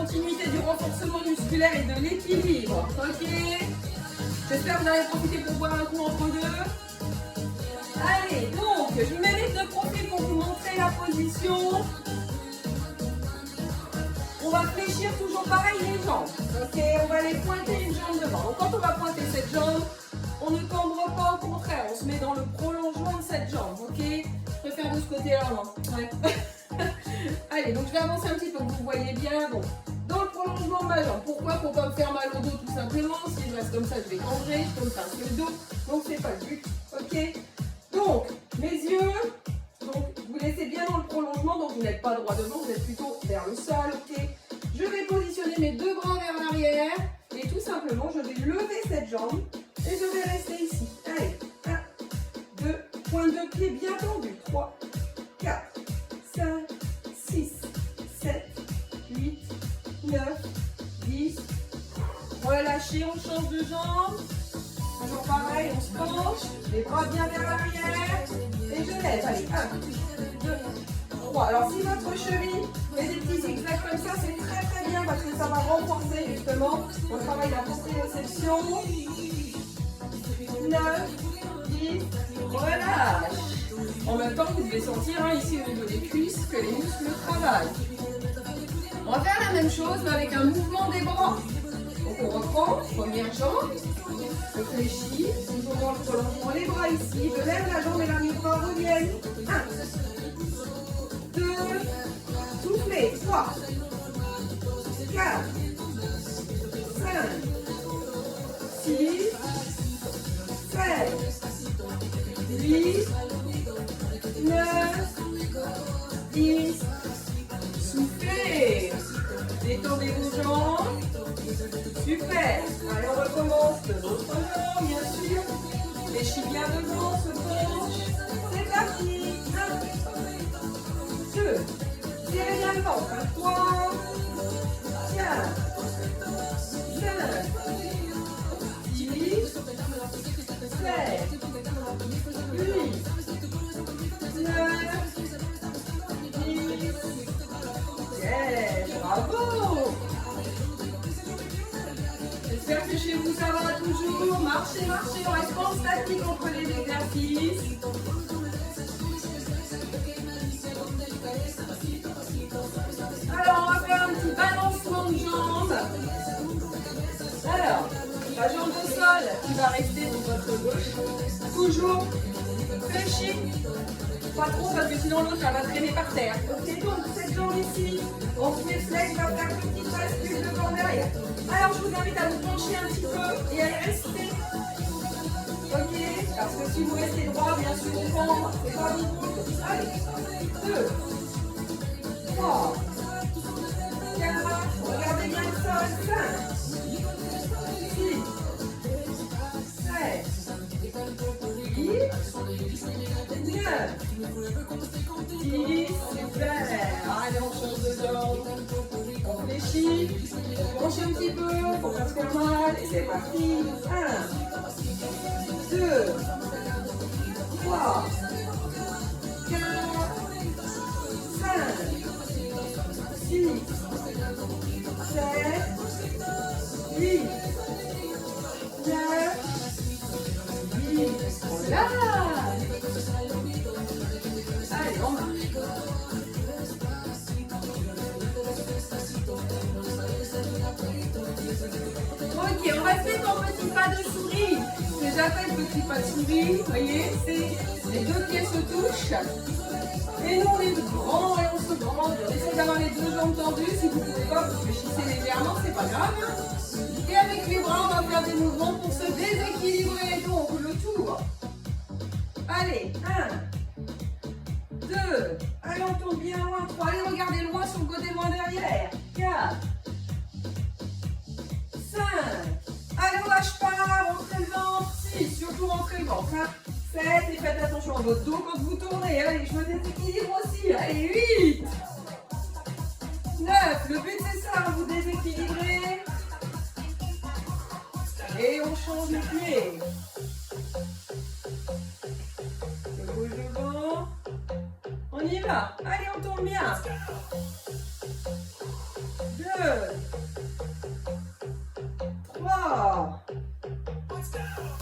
continuité du renforcement musculaire et de l'équilibre. Ok? J'espère que vous allez profiter pour boire un coup entre deux. Allez, donc, je vous mets les deux profils pour vous montrer la position. On va fléchir toujours pareil les jambes. Ok, on va les pointer une jambe devant. Donc quand on va pointer cette jambe, on ne cambre pas, au contraire, on se met dans le prolongement de cette jambe. Ok, je préfère de ce côté-là, moi. Ouais. Allez, donc je vais avancer un petit peu, que vous voyez bien. Donc, dans le prolongement de ma jambe. Pourquoi? Pour pas me faire mal au dos tout simplement. Si je reste comme ça, je vais cambrer, je peux me pincer le dos. Donc c'est pas le but. Ok. Donc, mes yeux. Donc, vous laissez bien dans le prolongement, donc vous n'êtes pas droit devant, vous êtes plutôt vers le sol, ok? Je vais positionner mes deux bras vers l'arrière et tout simplement, je vais lever cette jambe et je vais rester ici. Allez, 1, 2, pointe de pied bien tendu. 3, 4, 5, 6, 7, 8, 9, 10. Relâchez, on change de jambe. Toujours pareil, on se penche, les bras bien vers l'arrière et je lève. Allez, 1, 2, 3. Alors si votre cheville fait des petits zigzags comme ça, c'est très très bien parce que ça va renforcer justement on travaille la proprioception. 9, 10, relâche. En même temps, vous devez sentir ici au niveau des cuisses que les muscles travaillent. On va faire la même chose mais avec un mouvement des bras. Donc on reprend, première jambe. Je fléchis, toujours dans le prolongement, les bras ici, je lève la jambe et là mes bras reviennent. 1, 2, soufflez, 3, 4, 5, 6, 7, 8, 9, 10, soufflez, détendez vos jambes. Super. Allez, on recommence de l'autre jambe, bien sûr. Fléchis bien devant, se penche. C'est parti. 1, 2. Tirez bien le ventre. 3, 4, 5, 6, 7, 8, 9, 10. Yeah, bravo. J'espère que chez vous ça va toujours. Marchez, marchez, on reste pas en statique entre les exercices. Alors on va faire un petit balancement de jambes. Alors, la jambe au sol qui va rester de votre gauche. Toujours fléchie. Pas trop parce que sinon l'autre elle va traîner par terre. Ok, donc cette jambe ici, on se met flex, va faire une petite bascule devant derrière. Alors je vous invite à vous pencher un petit peu et à y rester. Ok, parce que si vous restez droit, bien sûr, on prend, c'est pas bon. Allez, 2, 3, 4, regardez bien le sol, 5, 6, 7, 8, 9, 10, super. Allez, on change de jambe. On fléchit, on penche un petit peu pour pas se faire mal. Et c'est parti. 1, 2, 3, 4, 5, 6, 7, 8, 9, 10. Voilà. Allez, on marche. Ok, on va faire en petit pas de souris. Ce que j'appelle petit pas de souris, vous voyez, c'est les deux pieds se touchent. Et nous on est grand et on se branle. On essaie d'avoir les deux jambes tendues. Si vous ne pouvez pas, vous fléchissez légèrement, c'est pas grave. Et avec les bras, on va faire des mouvements pour se déséquilibrer. Donc le tour. Allez, 1, 2, allez on tourne bien loin, 3, allez regardez loin sur le côté loin derrière, 4, 5, allez on lâche pas, rentrez le ventre, 6, surtout rentrez le ventre, 7, et faites attention à votre dos quand vous tournez, allez je me déséquilibre aussi, allez 8, 9, le but c'est ça, vous déséquilibrez, et on change les pieds. On y va. Allez, on tourne bien. 2, 3,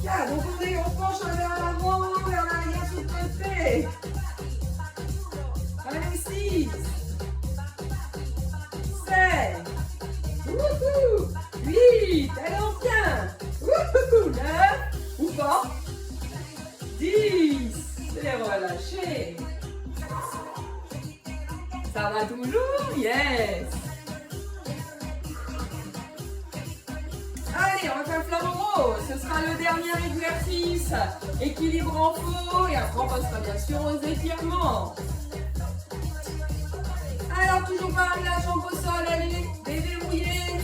4. Donc on penche vers l'avant, vers l'arrière sur le côté. Allez, 6, 7, 8, allez on tient, 9, ou pas, 10, et relâchez. Ça va toujours? Yes. Allez, on va faire le flamant rose. Ce sera le dernier exercice. Équilibre en faux. Et après, on passera bien sûr aux étirements. Alors, toujours pareil, la jambe au sol. Allez, déverrouillez.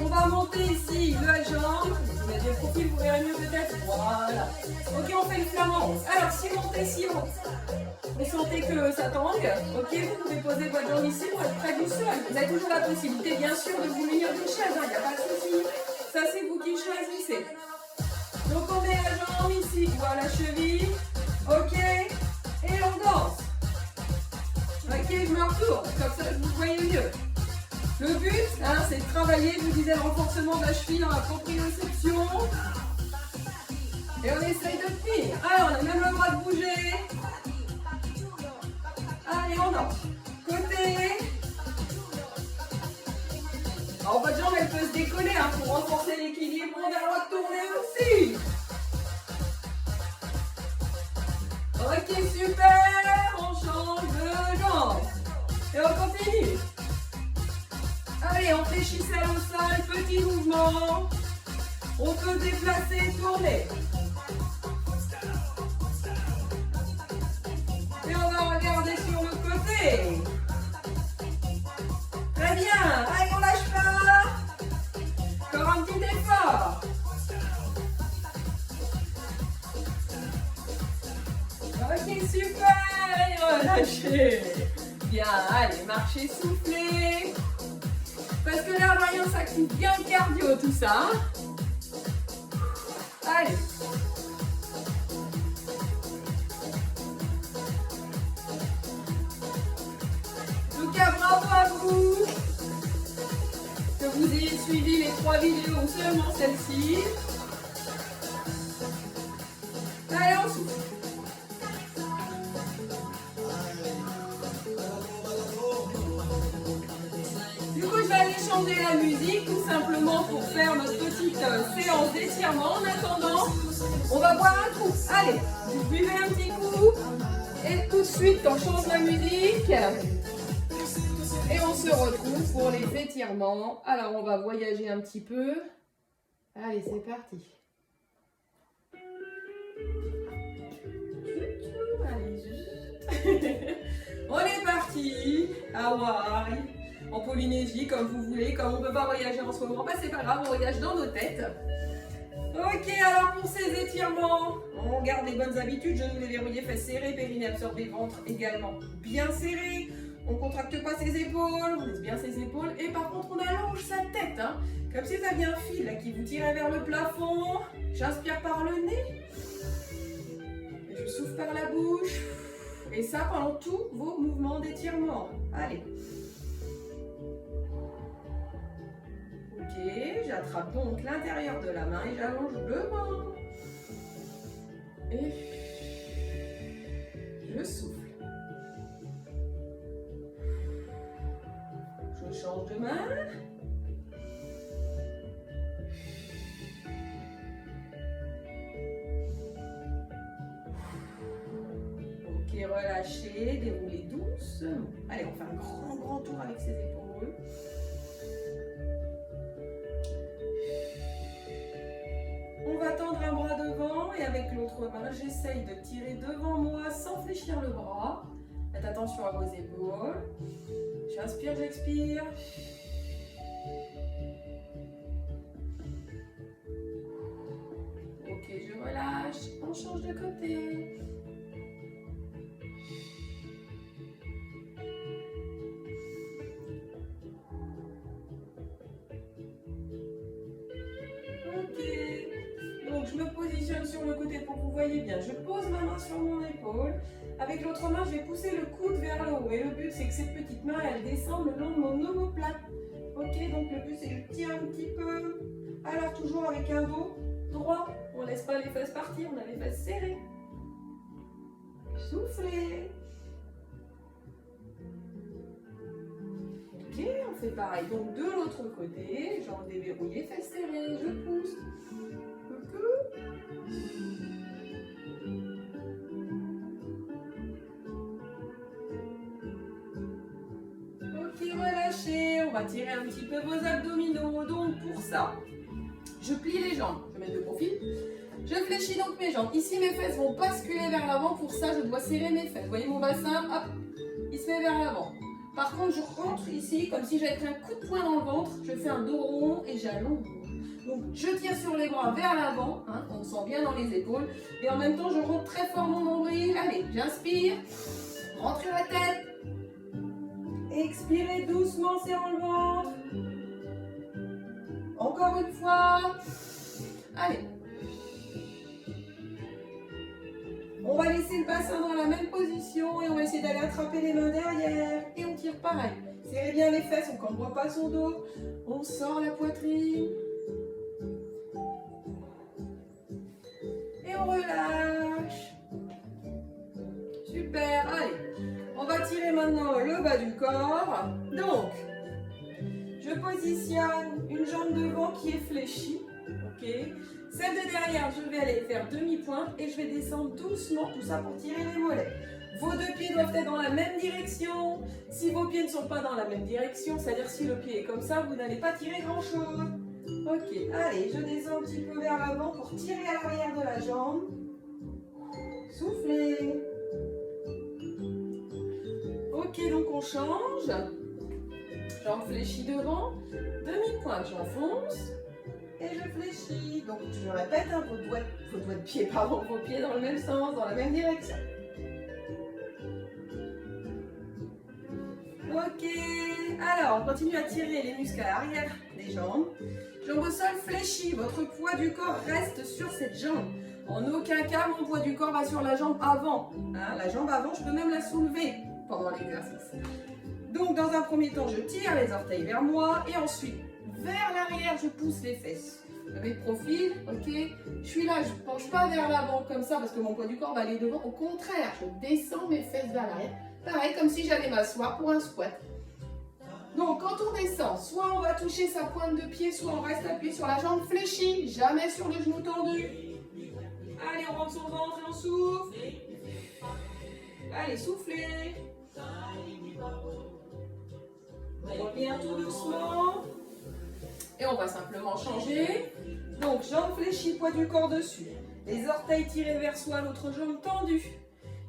On va monter ici la jambe. Vous mettez le profil, vous verrez mieux peut-être. Voilà. Ok, on fait le flamant rose. Alors, si montez si haut. Vous sentez que ça tangue, ok, vous pouvez poser votre jambe ici pour être près du sol. Vous avez toujours la possibilité, bien sûr, de vous munir d'une chaise, il n'y a pas de souci. Ça, c'est vous qui choisissez. Donc, on met la jambe ici, voilà la cheville, ok, et on danse. Ok, je me retourne, comme ça, vous voyez mieux. Le but, hein, c'est de travailler, je vous disais, le renforcement de la cheville dans la proprioception. Et on essaye de tenir. Alors, on a même le droit de bouger. Allez, on danse. Côté. Alors, votre jambe, elle peut se décoller hein, pour renforcer l'équilibre. On a le droit de tourner aussi. Ok, super. On change de jambe. Et on continue. Allez, on fléchit celle au sol. Petit mouvement. On peut déplacer, tourner. Et on va regarder sur le côté. Très bien. Allez, on lâche pas. Encore un petit effort. Ok, super. Et relâchez. Bien, allez, marchez, soufflez. Parce que là, voyons, ça active bien le cardio, tout ça. Allez. Bravo à vous, que vous ayez suivi les 3 vidéos ou seulement celle-ci. Allez, on souffle. Du coup, je vais aller changer la musique tout simplement pour faire notre petite séance d'étirement. En attendant, on va boire un coup. Allez, vous buvez un petit coup et tout de suite, on change la musique. Et on se retrouve pour les étirements. Alors, on va voyager un petit peu. Allez, c'est parti. On est parti. Hawaï, en Polynésie, comme vous voulez. Comme on ne peut pas voyager en ce moment, bah, c'est pas grave, on voyage dans nos têtes. Ok, alors pour ces étirements, on garde les bonnes habitudes. Genoux déverrouillés, fesses serrées, périnée absorbé, ventre également bien serré. On ne contracte pas ses épaules, on laisse bien ses épaules. Et par contre, on allonge sa tête, hein, comme si vous aviez un fil là, qui vous tirait vers le plafond. J'inspire par le nez. Et je souffle par la bouche. Et ça pendant tous vos mouvements d'étirement. Allez. Ok, j'attrape donc l'intérieur de la main et j'allonge le main. Et je souffle. Je change de main. Ok, relâchez, déroulez doucement. Allez, on fait un grand tour avec ses épaules. On va tendre un bras devant et avec l'autre main, j'essaye de tirer devant moi sans fléchir le bras. Faites attention à vos épaules. J'inspire, j'expire. Ok, je relâche. On change de côté. Ok. Donc je me positionne sur le côté pour que vous voyez bien. Je pose ma main sur mon épaule. Avec l'autre main, je vais pousser le coude vers le haut. Et le but, c'est que cette petite main, elle descende le long de mon omoplate. Ok, donc le but, c'est que je tire un petit peu. Alors, toujours avec un dos droit. On ne laisse pas les fesses partir, on a les fesses serrées. Soufflez. Ok, on fait pareil. Donc, de l'autre côté, jambes déverrouillées, fesses serrées. Je pousse. Coucou. Ok, relâchez. On va tirer un petit peu vos abdominaux. Donc, pour ça, je plie les jambes. Je vais mettre de profil. Je fléchis donc mes jambes. Ici, mes fesses vont basculer vers l'avant. Pour ça, je dois serrer mes fesses. Vous voyez mon bassin, hop, il se met vers l'avant. Par contre, je rentre ici comme si j'avais pris un coup de poing dans le ventre. Je fais un dos rond et j'allonge. Donc, je tire sur les bras vers l'avant. Hein, on sent bien dans les épaules. Et en même temps, je rentre très fort mon nombril. Allez, j'inspire. Rentrez la tête. Expirez doucement, serrant le ventre. Encore une fois. Allez. On va laisser le bassin dans la même position et on va essayer d'aller attraper les mains derrière. Et on tire pareil. Serrez bien les fesses, on ne cambre pas son dos. On sort la poitrine. Et on relâche. Super, allez. On va tirer maintenant le bas du corps. Donc, je positionne une jambe devant qui est fléchie. Ok. Celle de derrière, je vais aller faire demi-pointe et je vais descendre doucement, tout ça pour tirer les mollets. Vos deux pieds doivent être dans la même direction. Si vos pieds ne sont pas dans la même direction, c'est-à-dire si le pied est comme ça, vous n'allez pas tirer grand-chose. Ok, allez, je descends un petit peu vers l'avant pour tirer à l'arrière de la jambe. Soufflez. Ok, donc on change. Jambe fléchie devant. Demi-pointe, j'enfonce. Et je fléchis. Donc je répète, hein, vos doigts de pied, pardon, vos pieds dans le même sens, dans la même direction. Ok. Alors, on continue à tirer les muscles à l'arrière des jambes. Jambe au sol fléchie. Votre poids du corps reste sur cette jambe. En aucun cas, mon poids du corps va sur la jambe avant. Hein, la jambe avant, je peux même la soulever pendant l'exercice. Donc, dans un premier temps, je tire les orteils vers moi et ensuite, vers l'arrière, je pousse les fesses. Je mets de profil, ok. Je suis là, je ne penche pas vers l'avant comme ça parce que mon poids du corps va aller devant. Au contraire, je descends mes fesses vers l'arrière. Pareil, comme si j'allais m'asseoir pour un squat. Donc, quand on descend, soit on va toucher sa pointe de pied, soit on reste appuyé sur la jambe fléchie, jamais sur le genou tendu. Allez, on rentre son ventre et on souffle. Allez, soufflez. On revient tout doucement. Et on va simplement changer. Donc, jambe fléchie, poids du corps dessus. Les orteils tirés vers soi, l'autre jambe tendue.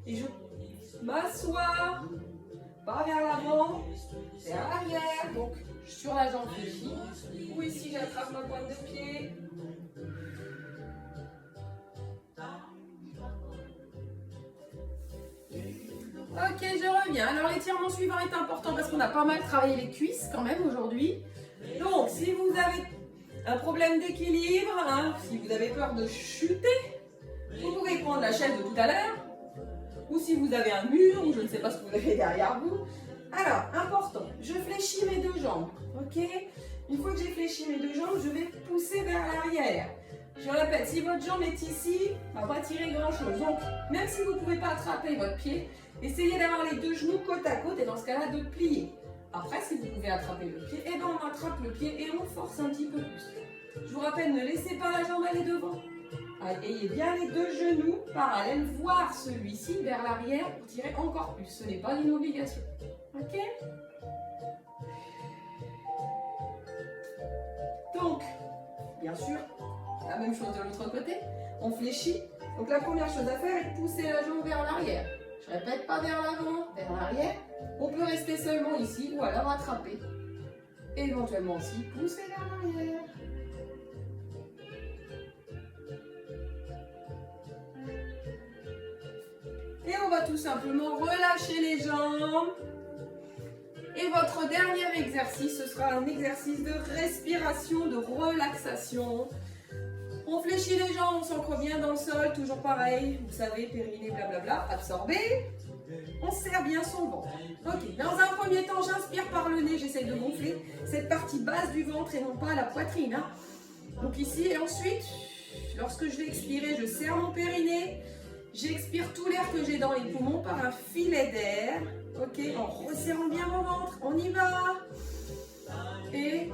Et je m'assois. Pas vers l'avant, vers l'arrière. Donc, sur la jambe fléchie. Ou ici, j'attrape ma pointe de pied. Ok, je reviens. Alors, l'étirement suivant est important parce qu'on a pas mal travaillé les cuisses quand même aujourd'hui. Donc, si vous avez un problème d'équilibre, hein, si vous avez peur de chuter, vous pouvez prendre la chaise de tout à l'heure. Ou si vous avez un mur, ou je ne sais pas ce que vous avez derrière vous. Alors, important, je fléchis mes deux jambes. Ok. Une fois que j'ai fléchi mes deux jambes, je vais pousser vers l'arrière. Je répète, si votre jambe est ici, on ne va pas tirer grand-chose. Donc, même si vous ne pouvez pas attraper votre pied, essayez d'avoir les deux genoux côte à côte et dans ce cas-là, de plier. Après, si vous pouvez attraper le pied, eh ben on attrape le pied et on force un petit peu plus. Je vous rappelle, ne laissez pas la jambe aller devant. Ayez bien les deux genoux parallèles, voire celui-ci vers l'arrière pour tirer encore plus. Ce n'est pas une obligation. Ok? Donc, bien sûr, la même chose de l'autre côté. On fléchit. Donc la première chose à faire est de pousser la jambe vers l'arrière. Je répète, pas vers l'avant, vers l'arrière. On peut rester seulement ici ou alors attraper. Éventuellement aussi pousser vers l'arrière. Et on va tout simplement relâcher les jambes. Et votre dernier exercice, ce sera un exercice de respiration, de relaxation. On fléchit les jambes, on s'ancre bien dans le sol, toujours pareil, vous savez, périnée, blablabla, absorbé. On serre bien son ventre. Ok, dans un premier temps, j'inspire par le nez, j'essaie de gonfler cette partie basse du ventre et non pas la poitrine. Hein. Donc ici, et ensuite, lorsque je vais expirer, je serre mon périnée. J'expire tout l'air que j'ai dans les poumons par un filet d'air. Ok, en resserrant bien mon ventre. On y va. Et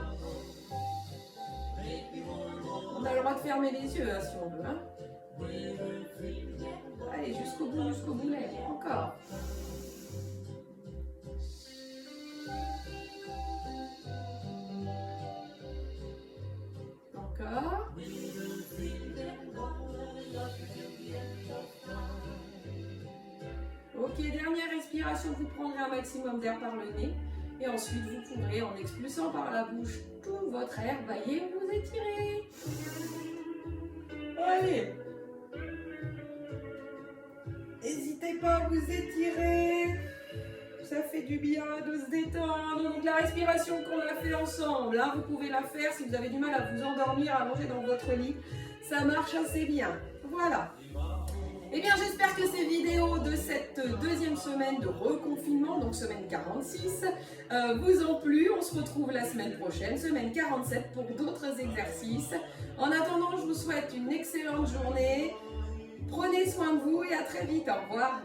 on a le droit de fermer les yeux hein, si on veut. Hein. Allez, jusqu'au bout, là. Encore. Encore. Ok, dernière respiration, vous prendrez un maximum d'air par le nez. Et ensuite, vous pourrez, en expulsant par la bouche tout votre air, bailler, vous étirer. Allez. N'hésitez pas à vous étirer. Ça fait du bien de se détendre. Donc la respiration qu'on a fait ensemble, hein, vous pouvez la faire si vous avez du mal à vous endormir, allongé dans votre lit. Ça marche assez bien. Voilà. Eh bien, j'espère que ces vidéos de cette deuxième semaine de reconfinement, donc semaine 46, vous ont plu. On se retrouve la semaine prochaine, semaine 47, pour d'autres exercices. En attendant, je vous souhaite une excellente journée. Prenez soin de vous et à très vite. Au revoir.